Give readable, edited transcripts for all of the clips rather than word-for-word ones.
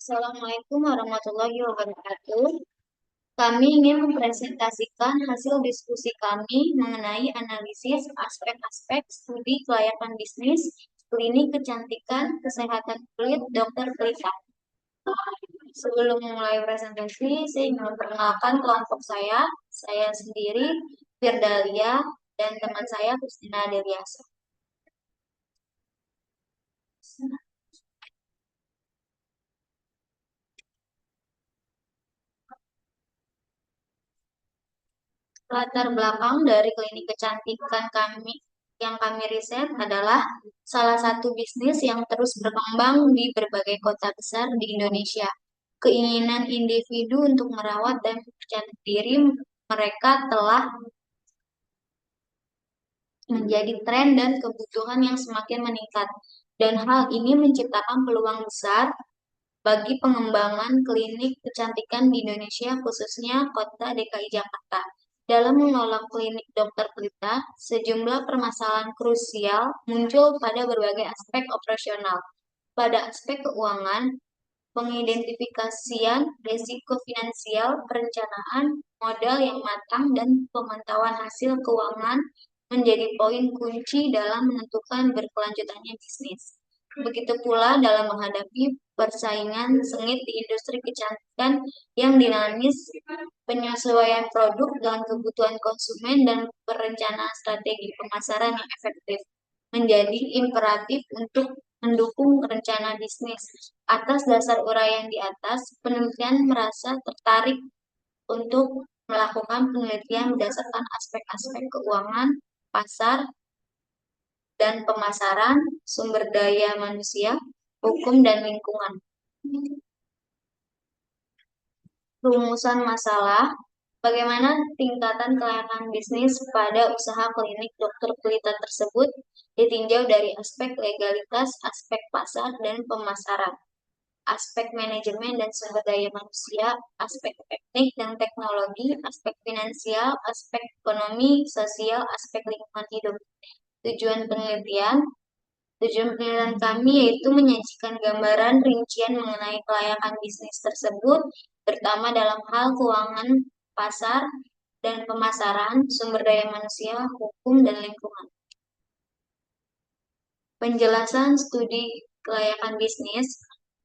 Assalamualaikum warahmatullahi wabarakatuh. Kami ingin mempresentasikan hasil diskusi kami mengenai analisis aspek-aspek studi kelayakan bisnis klinik kecantikan kesehatan kulit Dr. Prita. Sebelum mulai presentasi, saya ingin memperkenalkan kelompok saya. Saya sendiri, Firdalia, dan teman saya, Christina Deliasa. Latar belakang dari klinik kecantikan kami riset adalah salah satu bisnis yang terus berkembang di berbagai kota besar di Indonesia. Keinginan individu untuk merawat dan mencantik diri mereka telah menjadi tren dan kebutuhan yang semakin meningkat. Dan hal ini menciptakan peluang besar bagi pengembangan klinik kecantikan di Indonesia, khususnya kota DKI Jakarta. Dalam mengelola klinik Dokter Prita, sejumlah permasalahan krusial muncul pada berbagai aspek operasional. Pada aspek keuangan, pengidentifikasian risiko finansial, perencanaan, modal yang matang, dan pemantauan hasil keuangan menjadi poin kunci dalam menentukan berkelanjutannya bisnis. Begitu pula dalam menghadapi persaingan sengit di industri kecantikan yang dinamis, penyesuaian produk dengan kebutuhan konsumen dan perencanaan strategi pemasaran yang efektif menjadi imperatif untuk mendukung rencana bisnis. Atas dasar uraian di atas, penelitian merasa tertarik untuk melakukan penelitian berdasarkan aspek-aspek keuangan, pasar, dan pemasaran, sumber daya manusia, hukum, dan lingkungan. Rumusan masalah, bagaimana tingkatan kelayakan bisnis pada usaha klinik Dokter Pelita tersebut ditinjau dari aspek legalitas, aspek pasar, dan pemasaran, aspek manajemen dan sumber daya manusia, aspek teknik dan teknologi, aspek finansial, aspek ekonomi, sosial, aspek lingkungan hidup. Tujuan penelitian kami yaitu menyajikan gambaran rincian mengenai kelayakan bisnis tersebut, terutama dalam hal keuangan, pasar, dan pemasaran, sumber daya manusia, hukum, dan lingkungan. Penjelasan studi kelayakan bisnis.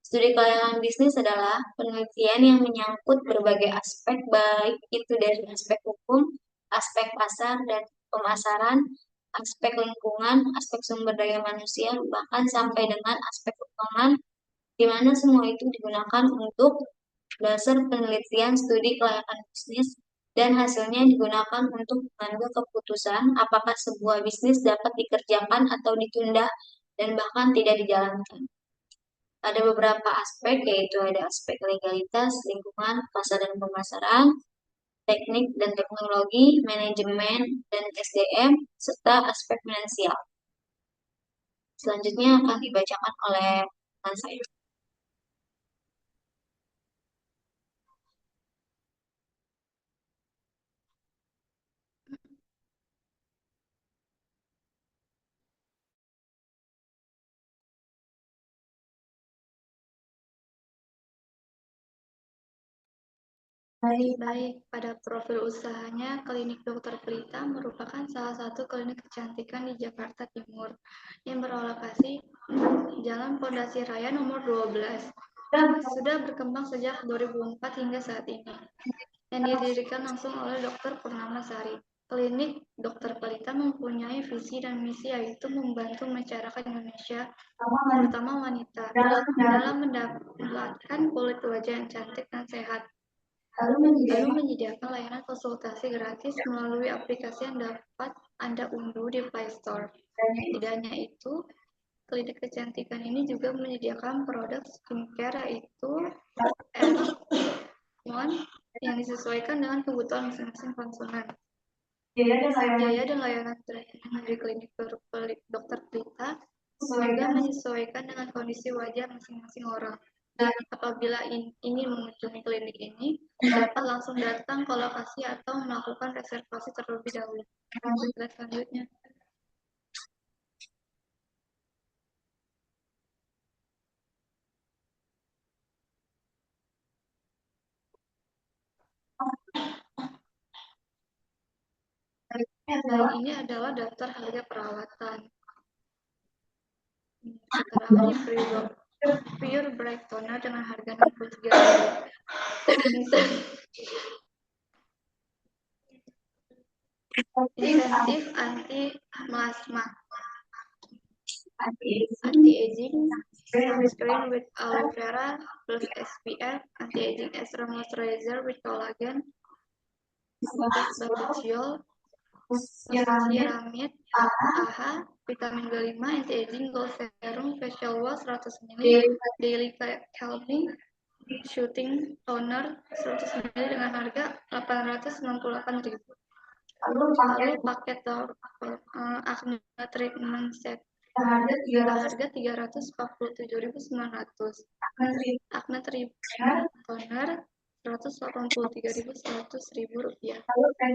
Studi kelayakan bisnis adalah penelitian yang menyangkut berbagai aspek, baik itu dari aspek hukum, aspek pasar dan pemasaran, aspek lingkungan, aspek sumber daya manusia, bahkan sampai dengan aspek keuangan, di mana semua itu digunakan untuk dasar penelitian studi kelayakan bisnis dan hasilnya digunakan untuk mengambil keputusan apakah sebuah bisnis dapat dikerjakan atau ditunda dan bahkan tidak dijalankan. Ada beberapa aspek, yaitu ada aspek legalitas, lingkungan, pasar dan pemasaran, teknik dan teknologi, manajemen dan SDM, serta aspek finansial. Selanjutnya akan dibacakan oleh teman saya. Baik, pada profil usahanya, Klinik Dokter Pelita merupakan salah satu klinik kecantikan di Jakarta Timur yang berlokasi Jalan Pondasi Raya nomor 12. Sudah berkembang sejak 2004 hingga saat ini, yang didirikan langsung oleh Dr. Purnama Sari. Klinik Dokter Pelita mempunyai visi dan misi yaitu membantu masyarakat Indonesia, terutama wanita, dalam mendapatkan kulit wajah yang cantik dan sehat. Lalu menyediakan layanan konsultasi gratis melalui aplikasi yang dapat Anda unduh di Play Store. Tidak hanya itu, klinik kecantikan ini juga menyediakan produk skincare yaitu R1 yang disesuaikan dengan kebutuhan masing-masing konsumen. Biaya dan layanan treatment dari klinik Dokter Pelita juga menyesuaikan dengan kondisi wajah masing-masing orang. Apabila ingin mengunjungi klinik ini, dapat langsung datang ke lokasi atau melakukan reservasi terlebih dahulu. Slide selanjutnya. Selain ini adalah daftar harga perawatan. Keterangan Pure Bright Toner dengan harga 63.000. Insentif anti-melasma, anti-aging, sunscreen with aloe vera plus SPF, anti-aging extra moisturizer with collagen, Babiciol, Ceramide, AHA, vitamin B5, anti-aging gold serum, facial wash 100 ml, daily calming, shooting toner 100 ml dengan harga 898.000. Lalu paket acne treatment set harga 347.900. Acne treatment toner 183.100.000 rupiah.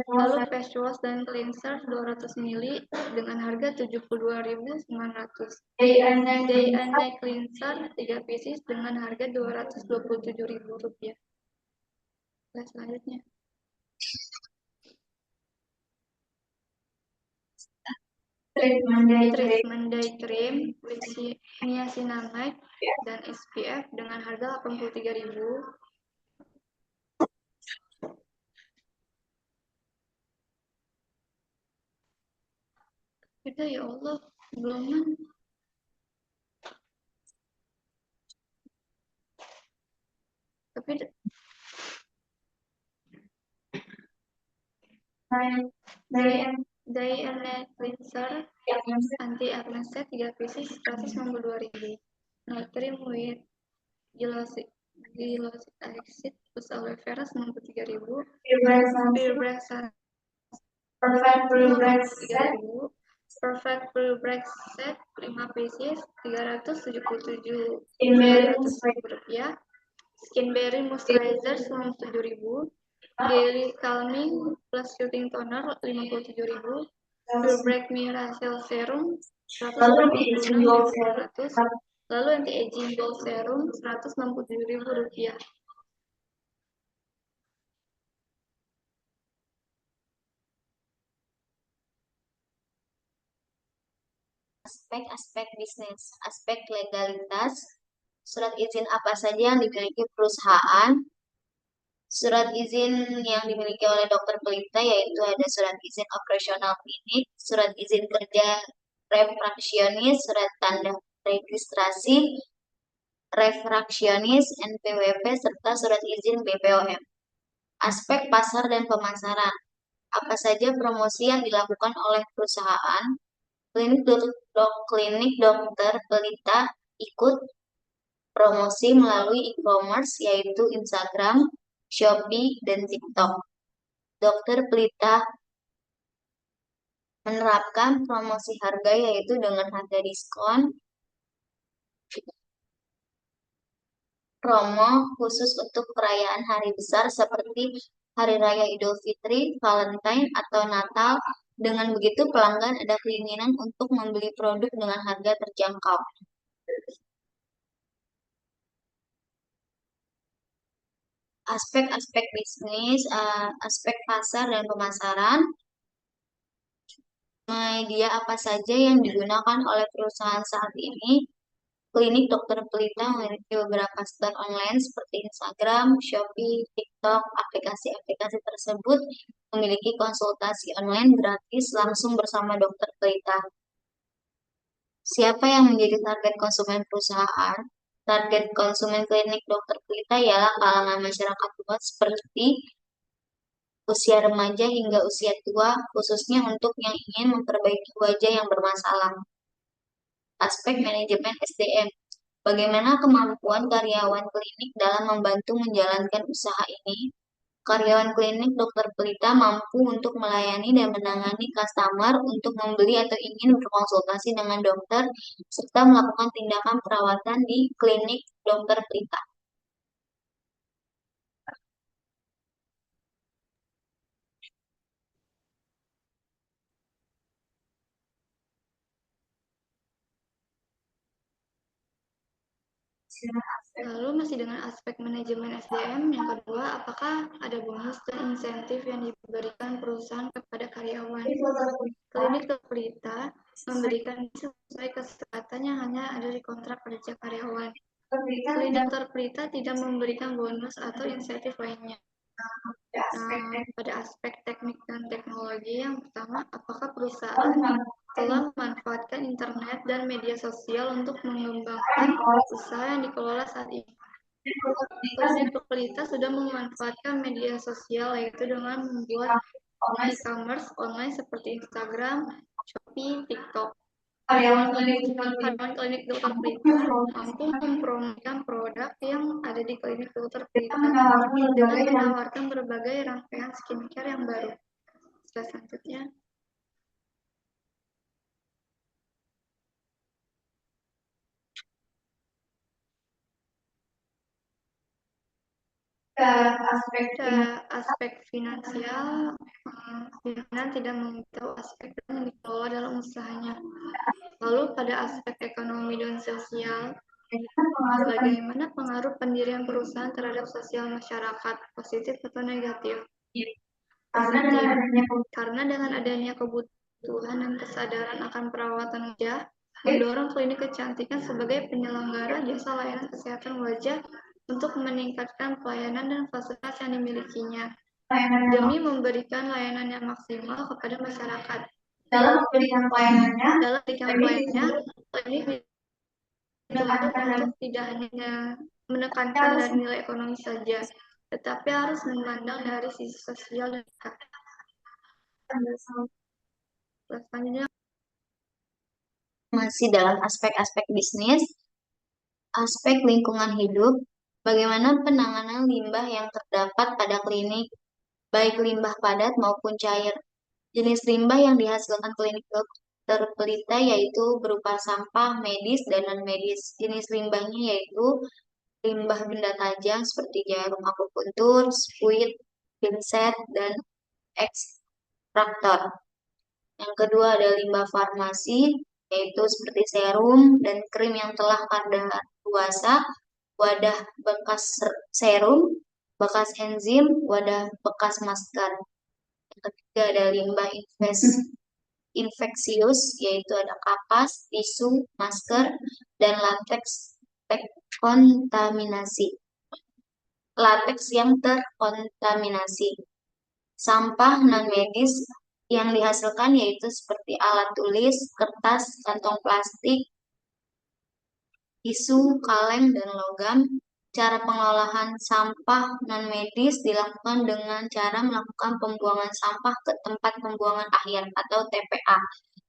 Lalu face wash dan cleanser 200 ml dengan harga 72.900. Day and night cleanser 3 pieces dengan harga 227.000 rupiah. Selanjutnya. Treatment day cream with niacinamide dan SPF dengan harga 83.000. Udah ya Allah, belum. Tapi day and night cleanser anti acne set 3 pieces 162.000. Night cream with glycolic acid plus aloe vera 93.000. Pure Black Perfect Blue Black set 5 pieces 377.500 rupiah. Skinberry Moisturizer 97.000. Daily Calming plus Shooting Toner 57.000. Pure Black Miracle Serum 186.900. Lalu Anti-Aging Gold Serum 167.000 rupiah. Aspek-aspek bisnis, aspek legalitas, surat izin apa saja yang dimiliki perusahaan, surat izin yang dimiliki oleh dokter pelita yaitu ada surat izin operasional klinik, surat izin kerja refraksionis, surat tanda registrasi refraksionis NPWP, serta surat izin BPOM. Aspek pasar dan pemasaran, apa saja promosi yang dilakukan oleh perusahaan. Klinik dokter pelita ikut promosi melalui e-commerce yaitu Instagram, Shopee, dan TikTok. Dokter pelita menerapkan promosi harga yaitu dengan harga diskon, promo khusus untuk perayaan hari besar seperti Hari Raya Idul Fitri, Valentine, atau Natal. Dengan begitu pelanggan ada keinginan untuk membeli produk dengan harga terjangkau. Aspek-aspek bisnis, aspek pasar dan pemasaran, media apa saja yang digunakan oleh perusahaan saat ini. Klinik dokter pelita memiliki beberapa store online seperti Instagram, Shopee, TikTok. Aplikasi-aplikasi tersebut memiliki konsultasi online gratis langsung bersama dokter pelita. Siapa yang menjadi target konsumen perusahaan? Target konsumen klinik dokter pelita ialah kalangan masyarakat luas seperti usia remaja hingga usia tua, khususnya untuk yang ingin memperbaiki wajah yang bermasalah. Aspek manajemen SDM. Bagaimana kemampuan karyawan klinik dalam membantu menjalankan usaha ini? Karyawan klinik dokter pelita mampu untuk melayani dan menangani customer untuk membeli atau ingin berkonsultasi dengan dokter, serta melakukan tindakan perawatan di klinik dokter pelita. Lalu masih dengan aspek manajemen SDM, yang kedua, apakah ada bonus dan insentif yang diberikan perusahaan kepada karyawan? Klinik Dr. Pelita memberikan sesuai kesepakatan yang hanya ada di kontrak kerja karyawan. Klinik Dr. Pelita tidak memberikan bonus atau insentif lainnya. Pada aspek teknik dan teknologi, yang pertama, apakah perusahaan telah memanfaatkan internet dan media sosial untuk mengembangkan usaha yang dikelola saat ini? Klinik Pelita sudah memanfaatkan media sosial, yaitu dengan membuat e-commerce online seperti Instagram, Shopee, TikTok. Karyawan klinik Dokter Pelita mampu mempromosikan produk yang ada di klinik Dokter Pelita dengan menawarkan berbagai rangkaian skincare yang baru. Selanjutnya, aspek finansial, pimpinan tidak memberitahu aspek yang dikelola dalam usahanya. Lalu pada aspek ekonomi dan sosial, bagaimana pengaruh pendirian perusahaan terhadap sosial masyarakat, positif atau negatif? Positif, karena dengan adanya kebutuhan dan kesadaran akan perawatan wajah, mendorong klinik kecantikan sebagai penyelenggara jasa layanan kesehatan wajah untuk meningkatkan pelayanan dan fasilitas yang dimilikinya demi memberikan layanan yang maksimal kepada masyarakat. Dalam memberikan pelayanannya, klinik dituntut untuk tidak hanya menekankan dari nilai ekonomi saja, tetapi harus memandang dari sisi sosial dan selanjutnya Masih dalam aspek-aspek bisnis, aspek lingkungan hidup, bagaimana penanganan limbah yang terdapat pada klinik, baik limbah padat maupun cair. Jenis limbah yang dihasilkan klinik Dokter Pelita yaitu berupa sampah medis dan non-medis. Jenis limbahnya yaitu limbah benda tajam seperti jarum akupuntur, spuit, pinset, dan ekstraktor. Yang kedua ada limbah farmasi, yaitu seperti serum dan krim yang telah kadaluarsa, wadah bekas serum, bekas enzim, wadah bekas masker. Yang ketiga ada limbah infeksius, yaitu ada kapas, tisu, masker, dan kontaminasi. Lateks yang terkontaminasi. Sampah non-medis yang dihasilkan yaitu seperti alat tulis, kertas, kantong plastik, tisu, kaleng, dan logam. Cara pengelolaan sampah non-medis dilakukan dengan cara melakukan pembuangan sampah ke tempat pembuangan akhir atau TPA.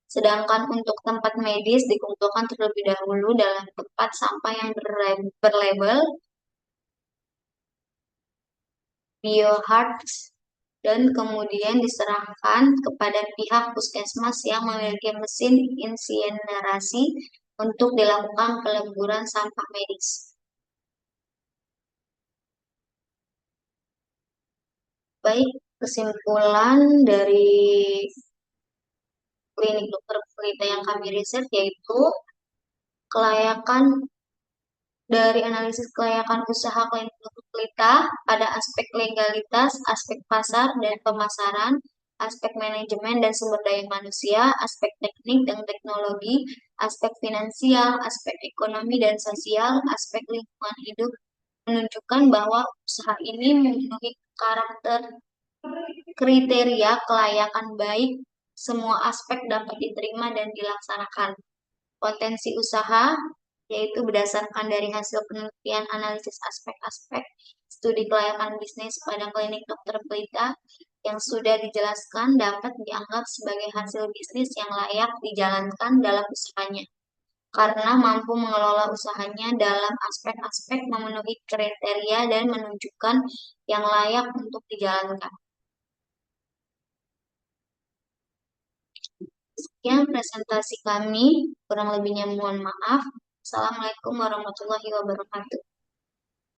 Sedangkan untuk tempat medis dikumpulkan terlebih dahulu dalam tempat sampah yang berlabel biohazard dan kemudian diserahkan kepada pihak puskesmas yang memiliki mesin insinerasi untuk dilakukan peleburan sampah medis. Baik, kesimpulan dari klinik dokter Pelita yang kami riset yaitu kelayakan dari analisis kelayakan usaha klinik dokter Pelita pada aspek legalitas, aspek pasar dan pemasaran, aspek manajemen dan sumber daya manusia, aspek teknik dan teknologi, aspek finansial, aspek ekonomi dan sosial, aspek lingkungan hidup menunjukkan bahwa usaha ini memenuhi karakter kriteria kelayakan baik, semua aspek dapat diterima dan dilaksanakan. Potensi usaha yaitu berdasarkan dari hasil penelitian analisis aspek-aspek studi kelayakan bisnis pada klinik dokter Pelita yang sudah dijelaskan dapat dianggap sebagai hasil bisnis yang layak dijalankan dalam usahanya karena mampu mengelola usahanya dalam aspek-aspek memenuhi kriteria dan menunjukkan yang layak untuk dijalankan. Sekian presentasi kami, kurang lebihnya mohon maaf. Assalamualaikum warahmatullahi wabarakatuh.